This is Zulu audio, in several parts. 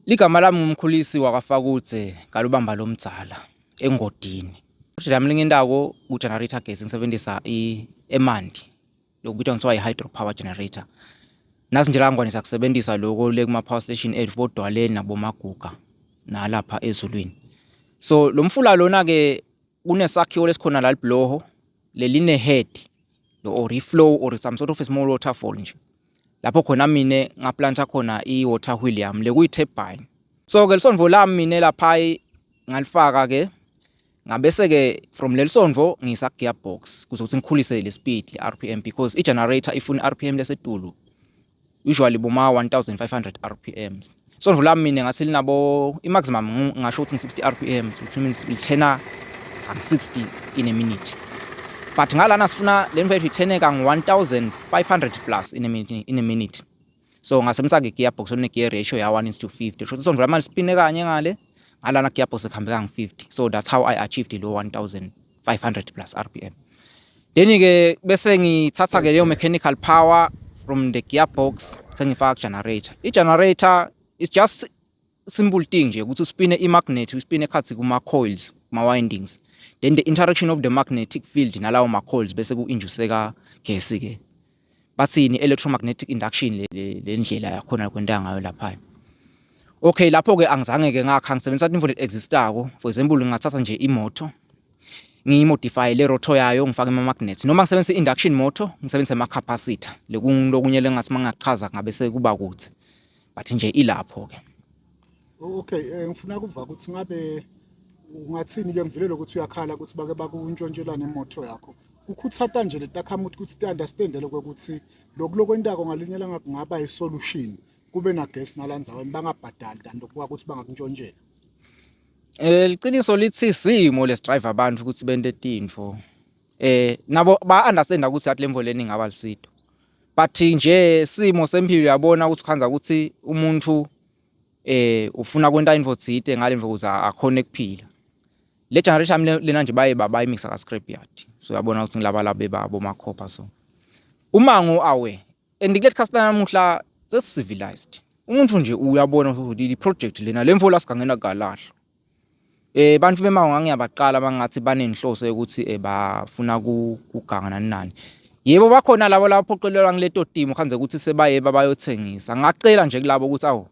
Ligama lami ngumkhulisi wakwaFakudze Galubamba lomdzala engodini. Futhi lami lingendako ku-generator gesi ngisebenzisa emanti lokubitwa ngithiwa i-hydropower generator. Nazi nje la ngwane siyakusebenzisa lokho le kuma-power station ethu bodwaleni nabomaguga nalapha ezulwini. So lo mfula lona-ke unesakhiwo lesikhona la libloho leline-head or i-flow or some sort of a small waterfall nje. Lapho khona mine ngaplanta khona i-water wheel yami lekuyi-turbine. So-ke lisonvo lami mine lapha ngalifaka-ke ngabese-ke from lelisonvo ngiyisa gearbox kuze ukuthi ngikhulise le speed le-RPM because i-generator ifuna i-RPM lesetulu usually boma 1500 RPMs. Isonvo lami mine ngathi linabo i-maximum ngasho ukuthi ngi-60 RPMs which means li-10 60 in a minute. But ngalana sifuna le mfethu itheneka ngi-1500 plus in a minute. So ngasebenzisa-ke gearbox one gear ratio ya 1:50. Sho isonvo lami lispine kanye ngale ngalana gearbox ekuhambe ka-50. So that's how I achieved lo 1500 plus RPM. Then-ke bese ngithatha-ke leyo mechanical power from the gearbox sengifaka ku-generator. I-generator is just simple thing nje ukuthi uspine i-magnet, uspine ekhathi kuma-coils, kuma-windings. Then the interaction of the magnetic field nalawo ma-coils bese ku-induseka gesi-ke. Bathini electromagnetic induction le ndlela yakhona kwenta ngayo lapha. Okay, lapho-ke angizange-ke ngakha ngisebenzisa into that existako. For example, ngingathatha nje imoto ngiyimodify le rotor yayo ngifake ama-magnets noma ngisebenzisa i-induction motor ngisebenzisa ama-capacitor lokunye lengathi mangachaza ngabe sekuba kuthi but nje ilapho-ke. Okay, ngifuna ukuva ukuthi ngabe ungathini-ke ngivilele ukuthi uyakhala ukuthi bake bakuntshontshelane imoto yakho. Ukuthatha nje le takhamuthi ukuthi ti-understand-ele ukuthi lokwentako ngalinye langa kungaba i-solution kube nagesi nalandzaweni bangabhadali kanti ukuba ukuthi bangakuntshontshela. Liqiniso lithi simo lesi-drive abantu ukuthi bente tintfo. Nabo ba-understand ukuthi athi lemvo leni ngaba lisito. But nje simo sempilo uyabona ukuthi khanza ukuthi umuntu ufuna kwenta info tsite ngale mvo ukuze akhone kuphila. Le generation lena nje bayimixa ka scrapyard. So uyabona ukuthi ngilaba babo makhopa so. Umango awe and kule customer namuhla sesi-civilized. Umuntu nje uyabona ukuthi i-project lena lemvo la sigangena kalahlo. Bantu bemango ngiyabaqala bangathi banenhloso ukuthi bafuna kuganga nani. Yebo bakhona labo laphoqelelwa ngileto timo khanze ukuthi sebayeba bayothengisa. Ngacela nje kulabo ukuthi awu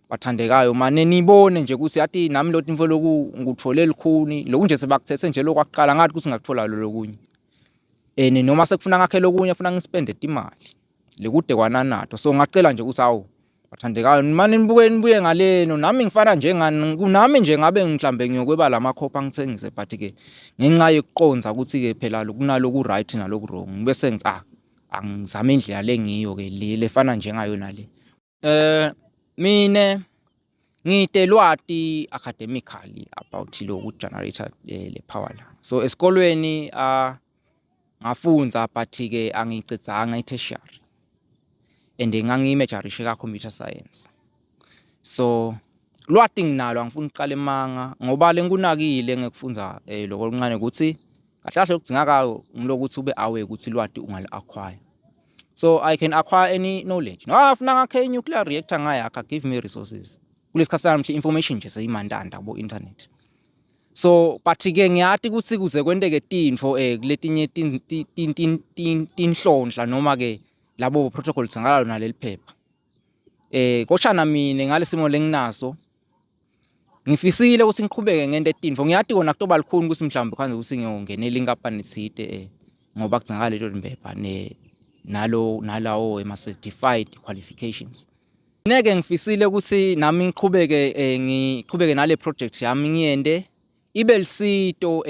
bathandekayo mane nibone nje ukuthi yathi nami lo timfo loku ngutfole likhuni lokunje sebakuthethe nje lokwaqala ngathi ukuthi ngakuthola lo lokunye. Noma sekufuna ngakhe lokunye ufuna ngispende imali lekude kwananato. So ngacela nje ukuthi awu bathandekayo mane nibuye ngaleno nami ngifana nje ngani kunami nje ngabe mhlambe ngiyokweba lamakhopha ngithengise but ke ngenxa yokuqonza ukuthi ke phela kunalo ku right naloku wrong bese ngithi angizame indlela lengiyo ke lefana nje ngayo nale. Mine ngitelwati academically about lo generator le power la. So esikolweni ngafunza but ke angicedzanga i-tertiary. And ngangimajorishe ka computer science. So lwati nginalo angifuni uqala emanga ngoba lenkunakile ngekufunza lokho okuncane ukuthi kahle ukudzingakayo ngilokuthi ube aware ukuthi lwati ungali-acquire. So I can acquire any knowledge. No afuna ngakhe nuclear reactor ngayakha give me resources. Kulesikhathi namhla information nje seyimandanda kubo internet. So but ke ngiyathi ukuthi kuze kwenteke tintfo kuletinye tinhlonhla noma ke labo protocol singalo naleli phepha. Koshana mine ngalesimo lenginaso ngifisile ukuthi ngiqhubeke ngente tintfo ngiyathi kona kutoba likhuni ukuthi mhlawumbe khanze ukuthi ngiyongenela inkampani thide ngoba kudingakala leto liphepha nalawo ama-certified qualifications. Ngeke ngifisile ukuthi nami ngiqhubeke nale project yami ngiyende ibe lisito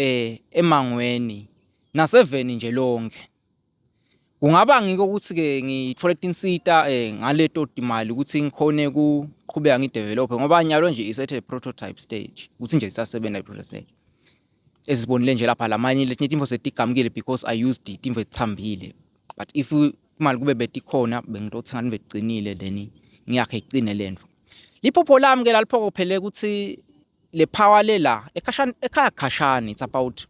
emangweni naseveni nje lonke. Kungaba ngiko ukuthi ke ngithole tinsita ngaleto timali ukuthi ngikhone ukuqhubeka ngidevelop ngoba nyalo nje isethe prototype stage ukuthi nje isasebenza i-prototype stage. Esibonile nje lapha lamanye letinye timfo setigamukile because I used timfo ethambile. But if imali kube betikhona bengitothenga nibecinile then ngiyakhe icine lento. Liphupho lami ke laliphoko phela ukuthi le power lela ekhaya khashana it's about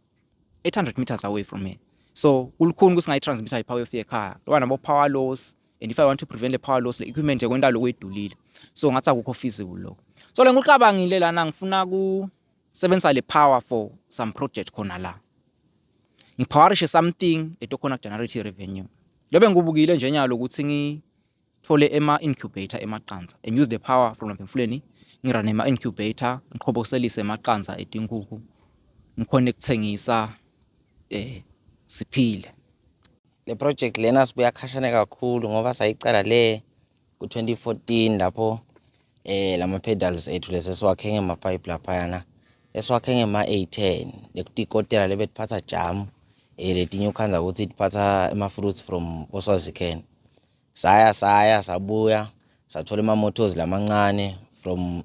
800 meters away from here. So kulukhuni ukuthi ngayitransmitter ipower yofika ekhaya. Loba nabo power loss and if I want to prevent the power loss le equipment nje kwenta lokwedulile. So ngathi akukho feasible lokho. So lengilicabangile lana ngifuna kusebenzisa le power for some project khona la. Ngiphowarishe something leto khona generate revenue. Lobe ngibukile nje nyalo ukuthi ngithole incubator emaqanza and use the power from lapha emfuleni ngirun incubator ngiqhoboselise emaqanza etinkukhu ngikhona ukuthengisa siphile. Le project lena sibuya khashane kakhulu ngoba sayicala le ku-2014 lapho lama pedals ethu lesesiwakhe ngemapipe laphayana esiwakhe ngema-A10 lekutikotela lebetiphatha jam letinye ukhanza ukuthi tiphatha ama-fruits from Oswaziken. Saya sabuya sathola ama-motors lamancane from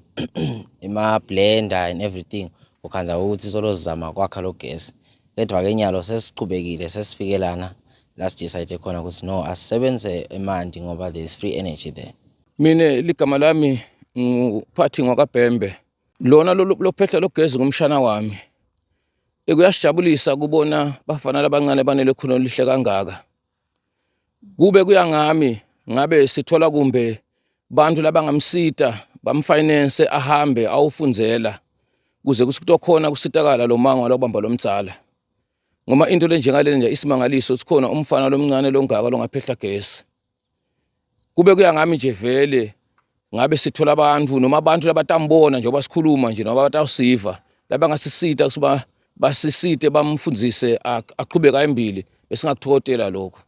ima-blender and everything ukhanza ukuthi solozama kwakha lo gas. Kodwa-ke nyalo sesiqhubekile sesifike lana last decide khona ukuthi no asisebenze eMandi ngoba there is free energy there. Mina ligama lami nguphathi ngwakabhembe lona lophetha logezi ngumshana wami ekuyasijabulisa kubona bafana labancane banele khona lihle kangaka kube kuyangami ngabe sithola kumbe bantu labangamsita bamfinance ahambe awufundzela kuze kusikhona kusitakala lo mango lobamba lomtsala ngoma into lenjengale nje isimangaliso sikhona umfana lomncane longaka longaphehla gesi kube kuyangami nje vele ngabe sithola abantu noma abantu labatambona nje basikhuluma nje noma batawusiva labangasisita kuba basisite bamfundzise aqhubeka embili bese ngakuthokotela lokho.